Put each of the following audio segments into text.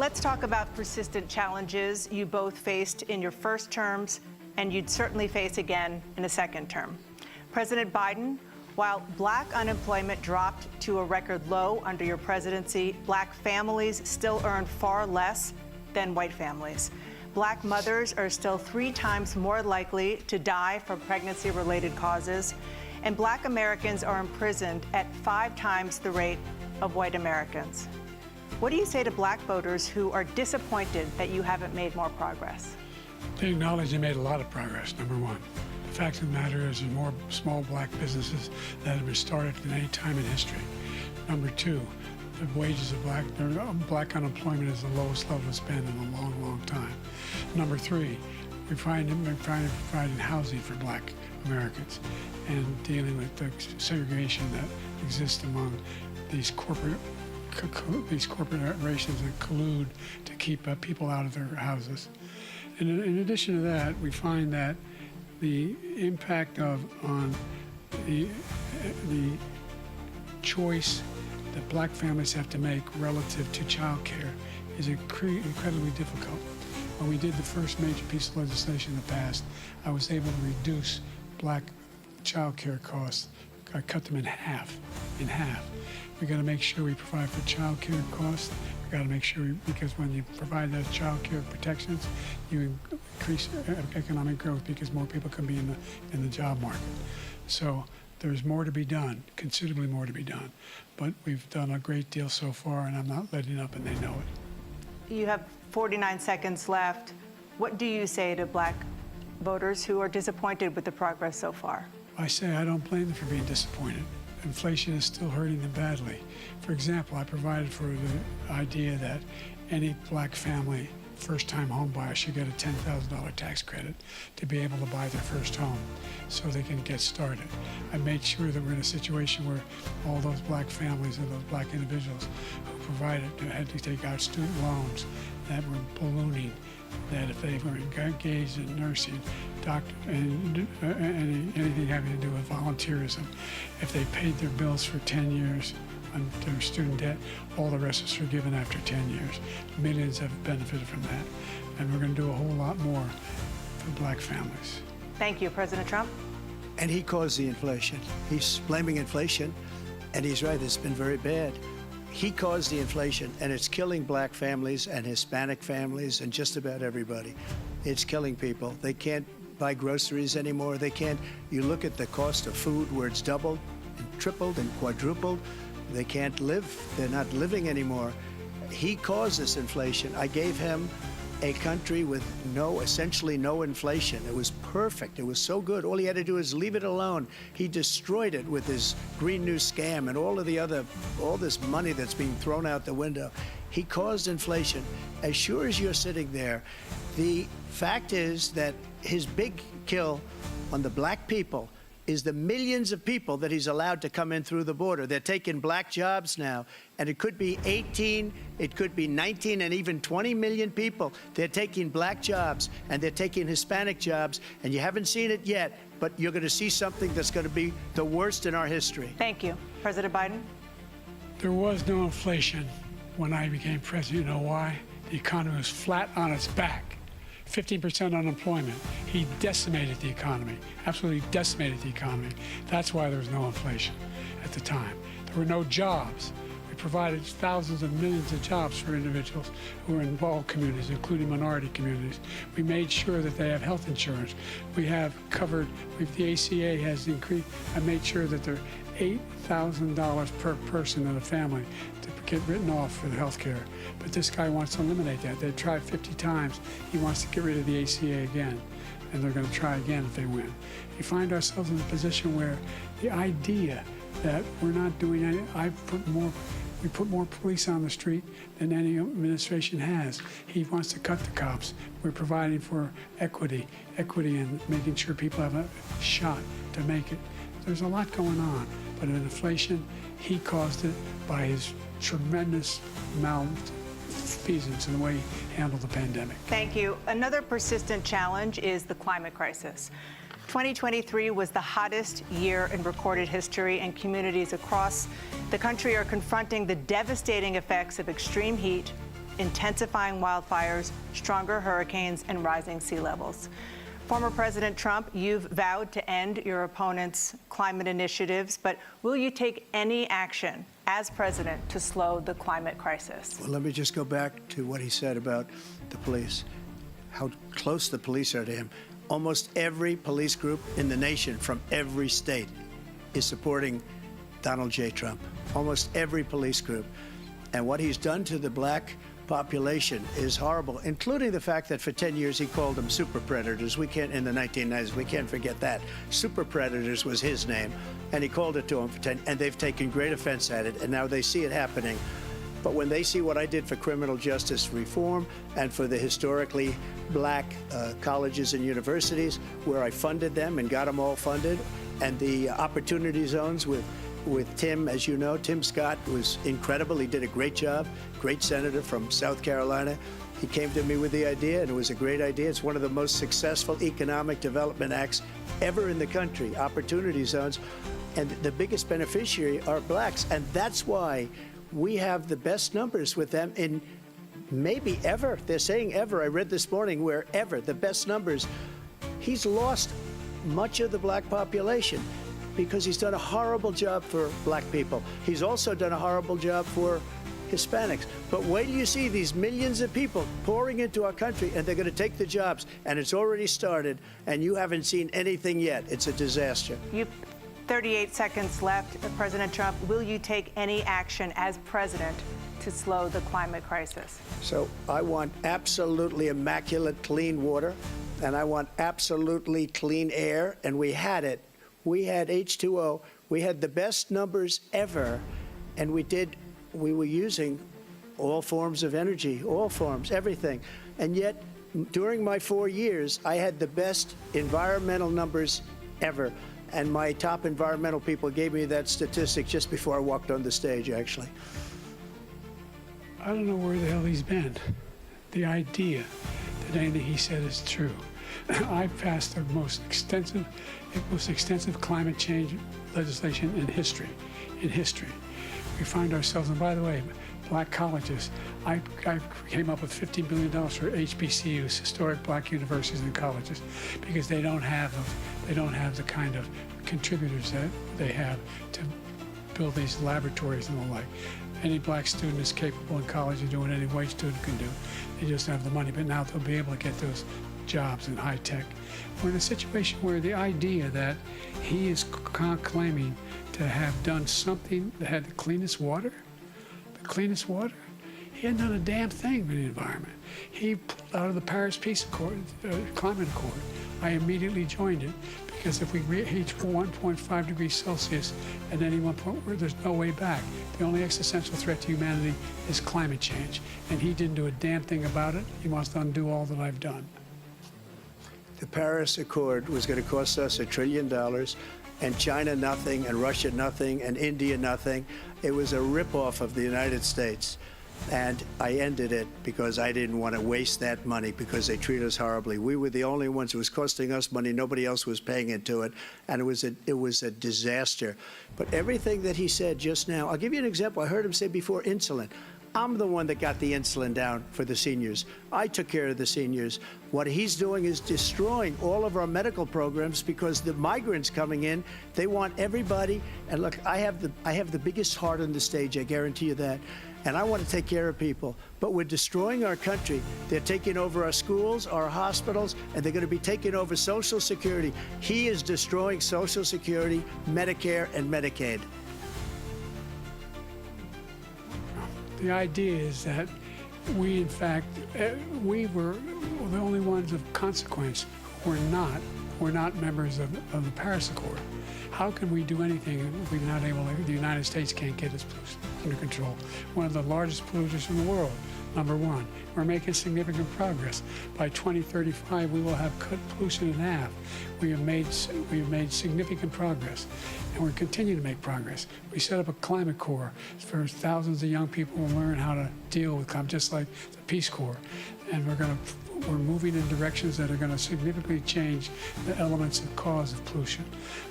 Let's talk about persistent challenges you both faced in your first terms and you'd certainly face again in a second term. President Biden, while black unemployment dropped to a record low under your presidency, black families still earn far less than white families. Black mothers are still 3 times more likely to die from pregnancy-related causes, and black Americans are imprisoned at 5 times the rate of white Americans. What do you say to black voters who are disappointed that you haven't made more progress? They acknowledge they made a lot of progress, number one. The fact of the matter is there's more small black businesses that have been started than any time in history. Number two, the wages of black unemployment is the lowest level it's been in a long, long time. Number three, we're trying to provide housing for black Americans and dealing with the segregation that exists among these corporations that collude to keep people out of their houses. And in addition to that, we find that the impact on the choice that black families have to make relative to child care is incredibly difficult. When we did the first major piece of legislation in the past, I was able to reduce black child care costs. I cut them in half. We got to make sure we provide for child care costs. We got to make sure, because when you provide those child care protections, you increase economic growth because more people can be in the job market. So there's more to be done, considerably more to be done. But we've done a great deal so far, and I'm not letting up, and they know it. You have 49 seconds left. What do you say to black voters who are disappointed with the progress so far? I say I don't blame them for being disappointed. Inflation is still hurting them badly. For example, I provided for the idea that any black family, first-time home buyer, should get a $10,000 tax credit to be able to buy their first home so they can get started. I made sure that we're in a situation where all those black families and those black individuals who had to take out student loans that were ballooning, that if they were engaged in nursing, doctor, and anything having to do with volunteerism, if they paid their bills for 10 years on their student debt, all the rest is forgiven after 10 years. Millions have benefited from that, and we're going to do a whole lot more for black families. Thank you, President Trump. And he caused the inflation. He's blaming inflation, and he's right, it's been very bad. He caused the inflation, and it's killing black families and Hispanic families and just about everybody. It's killing people. They can't buy groceries anymore. They can't. You look at the cost of food where it's doubled and tripled and quadrupled. They can't live. They're not living anymore. He caused this inflation. I gave him a country with essentially no inflation. It was perfect. It was so good. All he had to do is leave it alone. He destroyed it with his Green New Scam and all this money that's being thrown out the window. He caused inflation. As sure as you're sitting there, the fact is that his big kill on the black people is the millions of people that he's allowed to come in through the border. They're taking black jobs now, and it could be 18, it could be 19, and even 20 million people. They're taking black jobs, and they're taking Hispanic jobs, and you haven't seen it yet, but you're going to see something that's going to be the worst in our history. Thank you. President Biden? There was no inflation when I became president. You know why? The economy was flat on its back. 15% unemployment. He decimated the economy, absolutely decimated the economy. That's why there was no inflation at the time. There were no jobs. We provided thousands of millions of jobs for individuals who are in all communities, including minority communities. We made sure that they have health insurance. We have covered, the ACA has increased. I made sure that they're $8,000 per person in a family to get written off for the health care. But this guy wants to eliminate that. They've tried 50 times. He wants to get rid of the ACA again, and they're going to try again if they win. We find ourselves in a position where the idea that we're not doing any, we put more police on the street than any administration has. He wants to cut the cops. We're providing for equity and making sure people have a shot to make it. There's a lot going on, but in inflation, he caused it by his tremendous malfeasance in the way he handled the pandemic. Thank you. Another persistent challenge is the climate crisis. 2023 was the hottest year in recorded history, and communities across the country are confronting the devastating effects of extreme heat, intensifying wildfires, stronger hurricanes, and rising sea levels. Former President Trump, you've vowed to end your opponent's climate initiatives, but will you take any action as president to slow the climate crisis? Well, let me just go back to what he said about the police, how close the police are to him. Almost every police group in the nation from every state is supporting Donald J. Trump. Almost every police group. And what he's done to the black population is horrible, including the fact that for 10 years he called them super predators. We can't, in the 1990s, we can't forget that. Super predators was his name, and he called it to them for 10, and they've taken great offense at it, and now they see it happening. But when they see what I did for criminal justice reform and for the historically black colleges and universities, where I funded them and got them all funded, and the opportunity zones with Tim, as you know, Tim Scott was incredible. He did a great job, great senator from South Carolina. He came to me with the idea, and it was a great idea. It's one of the most successful economic development acts ever in the country, opportunity zones. And the biggest beneficiary are blacks. And that's why we have the best numbers with them in maybe ever. They're saying ever. I read this morning where ever, the best numbers. He's lost much of the black population because he's done a horrible job for black people. He's also done a horrible job for Hispanics. But wait till you see these millions of people pouring into our country, and they're going to take the jobs, and it's already started, and you haven't seen anything yet. It's a disaster. 38 seconds left. President Trump, will you take any action as president to slow the climate crisis? So I want absolutely immaculate clean water, and I want absolutely clean air, and we had it. We had H2O. We had the best numbers ever, and we were using all forms of energy, all forms, everything. And yet, during my 4 years, I had the best environmental numbers ever. And my top environmental people gave me that statistic just before I walked on the stage, actually. I don't know where the hell he's been. The idea that anything he said is true. I passed the most extensive climate change legislation in history. We find ourselves, and by the way, black colleges. I came up with $15 billion for HBCUs, historic black universities and colleges, because they don't have the kind of contributors that they have to build these laboratories and the like. Any black student is capable in college of doing any white student can do. They just don't have the money, but now they'll be able to get those jobs in high tech. We're in a situation where the idea that he is claiming to have done something that had the cleanest water, he hadn't done a damn thing for the environment. He pulled out of the Paris Peace Accord, Climate Accord. I immediately joined it because if we reach 1.5 degrees Celsius at any one point, there's no way back. The only existential threat to humanity is climate change, and he didn't do a damn thing about it. He wants to undo all that I've done. The Paris Accord was going to cost us $1 trillion, and China nothing, and Russia nothing, and India nothing. It was a ripoff of the United States. And I ended it because I didn't want to waste that money because they treat us horribly. We were the only ones. It was costing us money. Nobody else was paying into it. And it was a disaster. But everything that he said just now, I'll give you an example. I heard him say before insulin. I'm the one that got the insulin down for the seniors. I took care of the seniors. What he's doing is destroying all of our medical programs because the migrants coming in, they want everybody. And look, I have the biggest heart on the stage, I guarantee you that. And I want to take care of people. But we're destroying our country. They're taking over our schools, our hospitals, and they're going to be taking over Social Security. He is destroying Social Security, Medicare, and Medicaid. The idea is that we, in fact, we were the only ones of consequence who were not members of the Paris Accord. How can we do anything if we're not able to, the United States can't get its pollution under control? One of the largest polluters in the world, number one. We're making significant progress. By 2035, we will have cut pollution in half. We have made significant progress, and we're continuing to make progress. We set up a climate corps for thousands of young people to learn how to deal with climate, just like the Peace Corps. And we're moving in directions that are going to significantly change the elements of cause of pollution.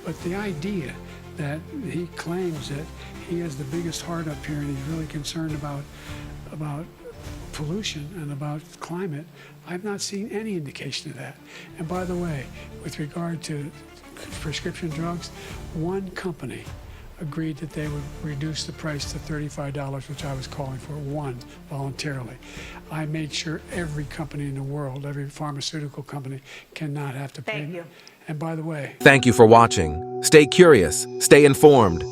But the idea that he claims that he has the biggest heart up here and he's really concerned about pollution and about climate, I've not seen any indication of that. And by the way, with regard to prescription drugs, one company agreed that they would reduce the price to $35, which I was calling for, one, voluntarily. I made sure every company in the world, every pharmaceutical company, cannot have to pay. Thank you. And by the way, Thank you for watching. Stay curious, stay informed.